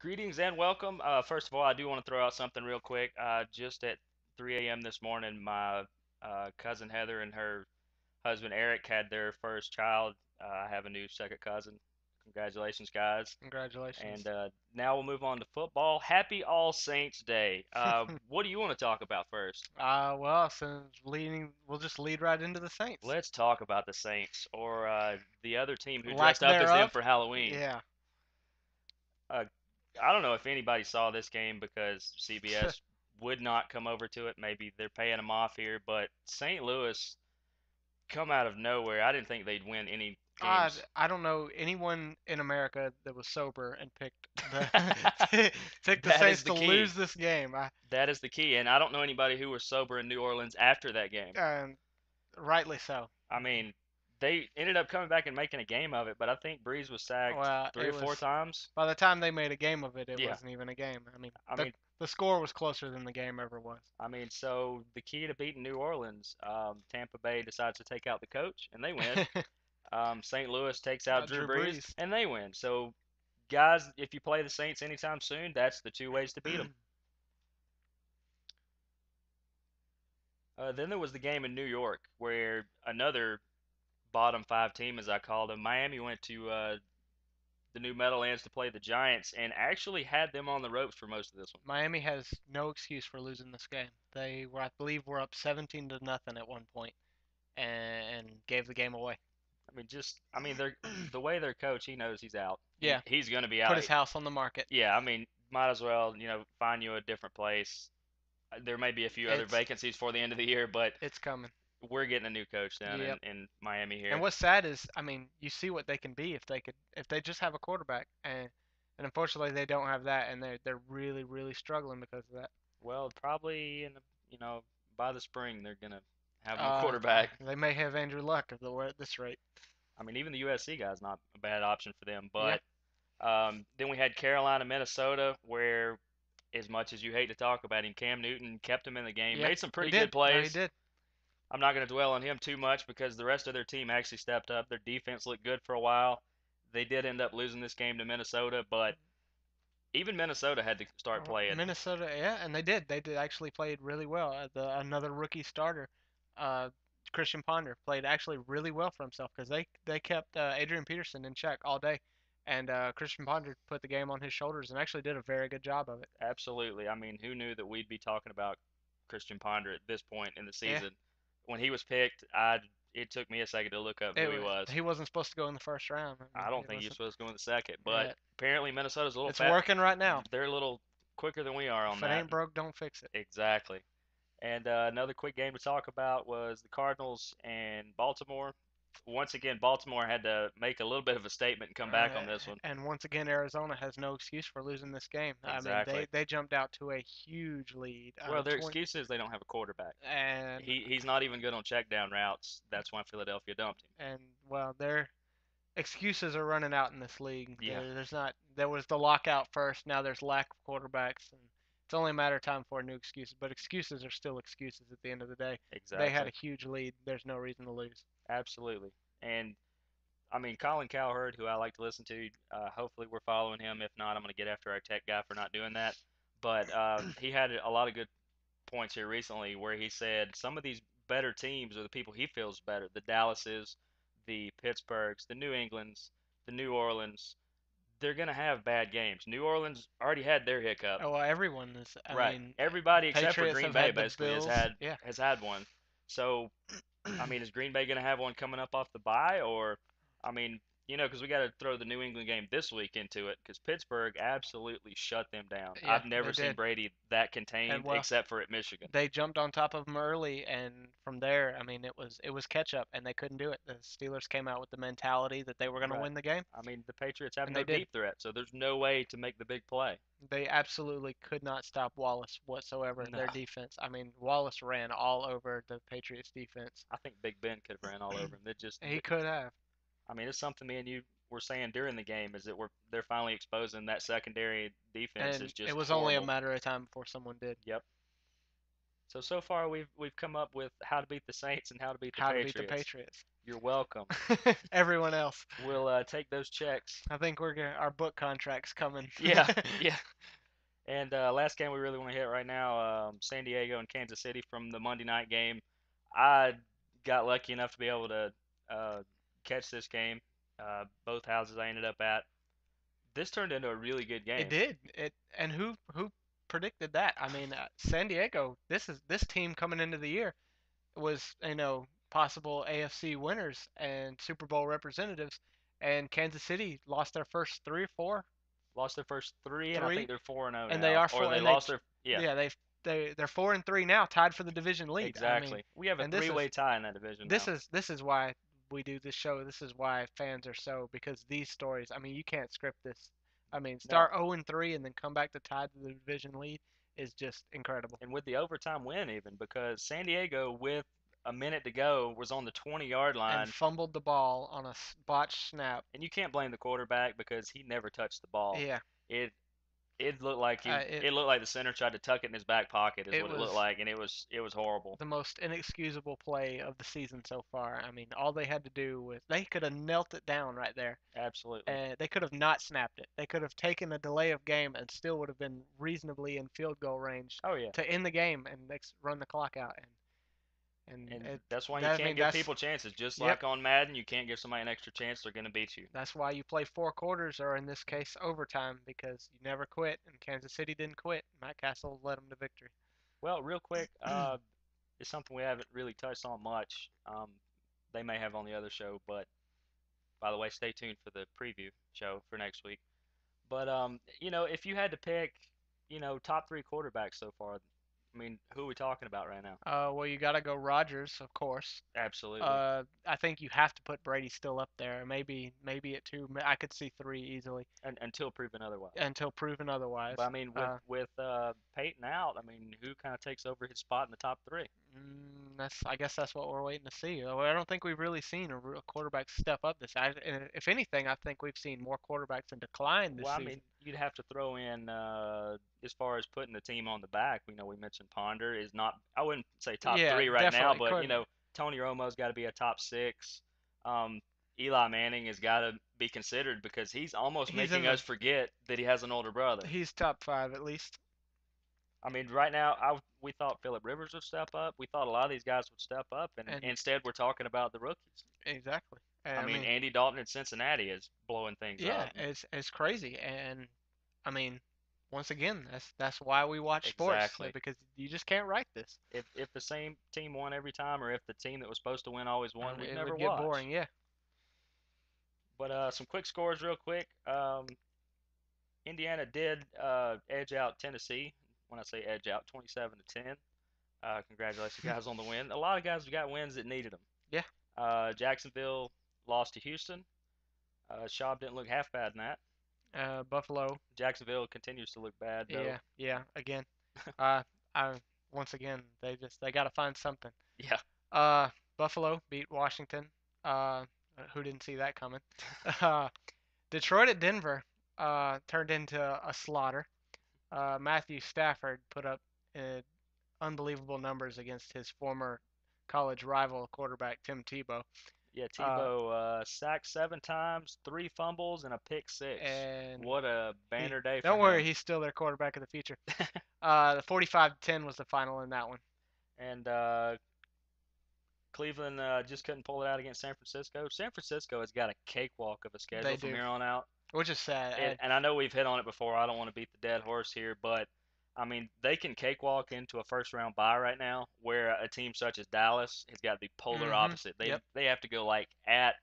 Greetings and welcome. First of all, I do want to throw out something real quick. Just at 3 a.m. this morning, my cousin Heather and her husband Eric had their first child. I have a new second cousin. Congratulations, guys. Congratulations. And now we'll move on to football. Happy All Saints Day. What do you want to talk about first? Well, since leading, we'll just lead right into the Saints. Let's talk about the Saints or the other team who Lack dressed up as them thereof. for Halloween. Yeah. Uh, I don't know if anybody saw this game because CBS would not come over to it. Maybe they're paying them off here, but St. Louis come out of nowhere. I didn't think they'd win any I, games. I don't know anyone in America that was sober and picked the picked the That Saints is the to key. lose this game. That is the key. And I don't know anybody who was sober in New Orleans after that game. And rightly so. I mean, they ended up coming back and making a game of it, but I think Breeze was sacked Well, three it or four was times. by the time they made a game of it, it Yeah. wasn't even a game. I mean, I the mean, the score was closer than the game ever was. so the key to beating New Orleans, Tampa Bay decides to take out the coach, and they win. St. Louis takes out Drew Drew Brees, Brees. and they win. So, guys, if you play the Saints anytime soon, that's the two ways to beat them. Then there was the game in New York where another bottom five team, as I called them, Miami went to the new Meadowlands to play the Giants and actually had them on the ropes for most of this one. Miami has no excuse for losing this game. They were, I believe, were up 17 to nothing at one point and gave the game away. They're the way their coach, he knows he's out. Yeah, He's going to be put out. his house on the market. Yeah, might as well, find you a different place. There may be a few other It's vacancies for the end of the year, but it's coming. we're getting a new coach down Yep. in Miami And here. what's sad is, I mean, you see what they can be if they just have a quarterback, and unfortunately they don't have that, and they're really really struggling because of that. Well, probably you know, by the spring they're gonna have no quarterback. They may have Andrew Luck if they're at this rate. Even the USC guy's not a bad option for them. Yeah. But then we had Carolina, Minnesota, where as much as you hate to talk about him, Cam Newton kept him in the game, Yeah. made some He pretty good did. No, he plays. did. I'm not going to dwell on him too much because the rest of their team actually stepped up. Their defense looked good for a while. They did end up losing this game to Minnesota, but even Minnesota had to start playing. Minnesota, yeah, and they did. They did actually played really well. Another rookie starter, uh, Christian Ponder, played actually really well for himself because they kept Adrian Peterson in check all day, and Christian Ponder put the game on his shoulders and actually did a very good job of it. Absolutely. Who knew that we'd be talking about Christian Ponder at this point in the Yeah, season? When he was picked, I it took me a second to look up who he was. he wasn't supposed to go in the first round. I mean, I don't he think he was wasn't. supposed to go in the second, but Yeah, apparently Minnesota's a little it's fat. working right now. They're a little quicker than we are on If it that. ain't broke, don't fix it. Exactly. And another quick game to talk about was the Cardinals and Baltimore. Once again, Baltimore had to make a little bit of a statement and come back on this one. And once again, Arizona has no excuse for losing this game. I mean, Exactly. they jumped out to a huge lead, Well, their 20, excuse is they don't have a quarterback. and He's not even good on check down routes. That's why Philadelphia dumped him. and well, their excuses are running out in this league. Yeah, There's not. There was the lockout first. Now there's lack of quarterbacks, and it's only a matter of time for new excuses. But excuses are still excuses at the end of the day. They had exactly. a huge lead. There's no reason to lose. Absolutely. And Colin Cowherd, who I like to listen to, hopefully we're following him. If not, I'm going to get after our tech guy for not doing that. But he had a lot of good points here recently where he said some of these better teams are the people he feels better. The Dallases, the Pittsburghs, the New Englands, the New Orleans. They're going to have bad games. New Orleans already had their hiccup. Oh, well, everyone is. I Right. mean, Everybody except for Patriots Green have Bay had the basically Bills. Yeah. has had one. So is Green Bay going to have one coming up off the bye, or, I mean, because we got to throw the New England game this week into it, because Pittsburgh absolutely shut them down. Yeah, I've never they seen did. Brady that And contained, well, except for at Michigan. they jumped on top of them early, and from there, I mean, it was catch up, and they couldn't do it. The Steelers came out with the mentality that they were going to Right. win the game, The Patriots have and no they did. deep threat, so there's no way to make the big play. They absolutely could not stop Wallace whatsoever. No, Their defense. I mean, Wallace ran all over the Patriots defense. I think Big Ben could have ran all over him. He could have. it's something me and you were saying during the game is that they're finally exposing that secondary defense is And it just was only a horrible. matter of time before someone did. Yep. So far we've come up with how to beat the Saints and how to beat the How to beat the Patriots. Patriots. You're welcome. Everyone else. We'll take those checks. I think our book contract's coming. Yeah, yeah. And last game we really want to hit right now, San Diego and Kansas City from the Monday night game. I got lucky enough to be able to uh, catch this game. Both houses I ended up at. This turned into a really good It game. did. It and who predicted that? I mean, San Diego. This team coming into the year was possible AFC winners and Super Bowl representatives, and Kansas City lost their first three or four, Lost their first three, and I think three, they're 4-0 and they now. are Or four, they and they lost their yeah, yeah they're 4-3 now, tied for the division lead. I mean, exactly. We have a and this is three-way tie in that division this now. is this is why we do this show. This is why fans are so because these stories. I mean, you can't script this. I mean, No, start 0-3 and then come back to tied to the division lead is just incredible. and with the overtime win even because San Diego with a minute to go was on the 20-yard And line, fumbled the ball on a botched snap. and you can't blame the quarterback because he never touched the ball. Yeah, It it looked like uh, it it looked like the center tried to tuck it in his back pocket is it what it looked was like, and it was horrible. the most inexcusable play of the season so far. I mean, all they had to do was they could have knelt it down right there. Absolutely. And they could have not snapped it. They could have taken a delay of game and still would have been reasonably in field goal range Oh yeah. to end the game and run the clock out. And And it that's why you that I can't mean give that's people chances. Just yep. like on Madden, you can't give somebody an extra chance. They're going to beat you. That's why you play four quarters or in this case overtime because you never quit and Kansas City didn't quit. Matt Castle led them to victory. Well, real quick, it's something we haven't really touched on much. They may have on the other show, but by the way, stay tuned for the preview show for next week. But if you had to pick, top three quarterbacks so far, I mean, who are we talking about right now? Well, you got to go Rodgers, of course. Absolutely. I think you have to put Brady still up there. Maybe at two. I could see three easily And until proven otherwise. until proven otherwise. But I mean, with Peyton out, I mean, who kind of takes over his spot in the top three? I guess that's what we're waiting to see. I don't think we've really seen a real quarterback step up this. If anything, I think we've seen more quarterbacks in decline this Well, I mean, season. you'd have to throw in as far as putting the team on the back. We mentioned Ponder is not. I wouldn't say top Yeah, three right now, definitely but couldn't. Tony Romo's got to be a top six. Um, Eli Manning has got to be considered because he's almost He's in making the us forget that he has an older brother. he's top five at least. I mean, right now, we thought Philip Rivers would step up. We thought a lot of these guys would step up, and And instead we're talking about the rookies. exactly. And I I mean, mean, Andy Dalton in Cincinnati is blowing things yeah, up. it's crazy. And I mean, once again, that's why we watch sports Exactly. because you just can't write this. If the same team won every time, or if the team that was supposed to win always won, we'd It never would get watch. boring. Yeah. But some quick scores, real quick. Indiana did edge out Tennessee. When I say edge out, 27 to 10. Congratulations, guys, on the win. A lot of guys got wins that needed them. Yeah. Jacksonville lost to Houston. Schaub didn't look half bad in that. Buffalo. Jacksonville continues to look bad though. Yeah. Yeah. Again. Uh, I once again they got to find something. Yeah, Uh, Buffalo beat Washington. Uh, who didn't see that coming? Uh, Detroit at Denver turned into a slaughter. Matthew Stafford put up uh, unbelievable numbers against his former college rival quarterback Tim Tebow. yeah. Uh, Tebow sacked 7 times, 3 fumbles, and a pick six. and What a he banner day for don't worry, him. he's still their quarterback of the future. The 45-10 was the final in that one. And Cleveland just couldn't pull it out against San Francisco. San Francisco has got a cakewalk of a They schedule from do, here on out. which is sad. And I know we've hit on it before. I don't want to beat the dead horse here, but I mean they can cakewalk into a first round bye right now, where a team such as Dallas has got the polar Mm-hmm. opposite. They Yep. they have to go like at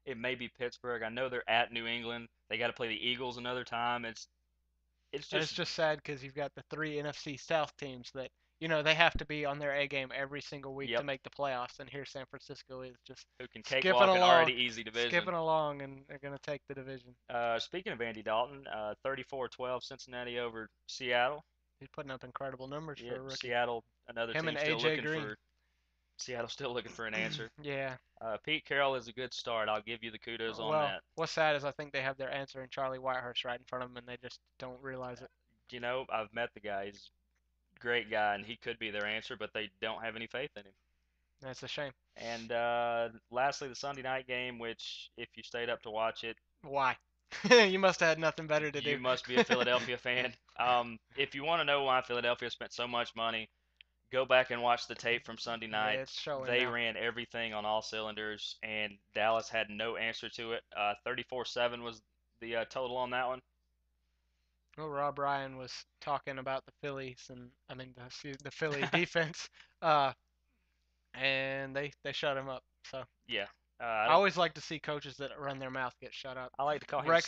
it may be Pittsburgh. I know they're at New England. They got to play the Eagles another time. It's And it's just just sad because you've got the three NFC South teams that they have to be on their A game every single week to yep. make the playoffs, and here San Francisco is just Who can skipping cakewalk an along, already easy division? skipping along, and they're gonna take the division. Speaking of Andy Dalton, 34-12 Cincinnati over Seattle. He's putting up incredible numbers for Yep, a rookie. Seattle, another Him team and still AJ looking Green. for Seattle still looking for an answer. Yeah. Pete Carroll is a good start. I'll give you the kudos on Well, that. what's sad is I think they have their answer in Charlie Whitehurst right in front of them, and they just don't realize it. I've met the guy. He's great guy, and he could be their answer, but they don't have any faith in him. That's a shame. And lastly, the Sunday night game, which if you stayed up to watch it, Why? You must have had nothing better to you do. must be a Philadelphia fan. If you want to know why Philadelphia spent so much money, go back and watch the tape from Sunday night. Yeah, it's showing They now. ran everything on all cylinders, and Dallas had no answer to it. 34-7 was the total on that one. Well, Rob Ryan was talking about the Phillies and I mean the Philly defense, uh, and they shut him up. So Yeah, I always like to see coaches that run their mouth get shut up. I like to call him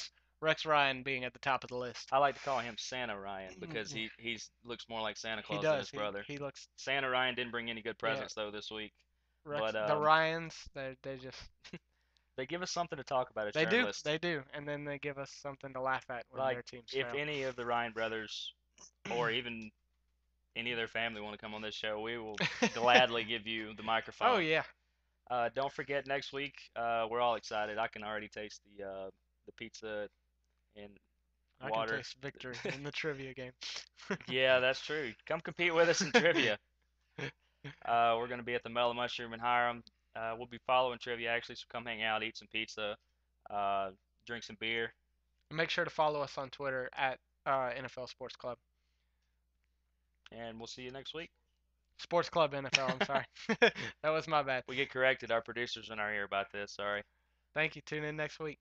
Rex Ryan being at the top of the list. I like to call him Santa Ryan because Yeah, he's looks more like Santa he Claus than does. his brother. He looks Santa Ryan didn't bring any good yeah. presents though this week, Rex but the Ryans they just they give us something to talk about as they journalists. do and then they give us something to laugh at when Like their teams if fail. any of the Ryan brothers or even any of their family want to come on this show, we will gladly give you the Oh microphone. yeah, Don't forget next week. We're all excited. I can already taste the pizza and I can water. taste victory in the trivia game. Yeah, that's true. Come compete with us in trivia. We're going to be at the Mellow Mushroom in Hiram. We'll be following trivia actually, so come hang out, eat some pizza, uh, drink some beer, Make sure to follow us on Twitter at NFL Sports Club. and we'll see you next week. Sports Club NFL. I'm sorry, that was my bad. We get corrected. Our producers in our ear about this. Sorry. Thank you. Tune in next week.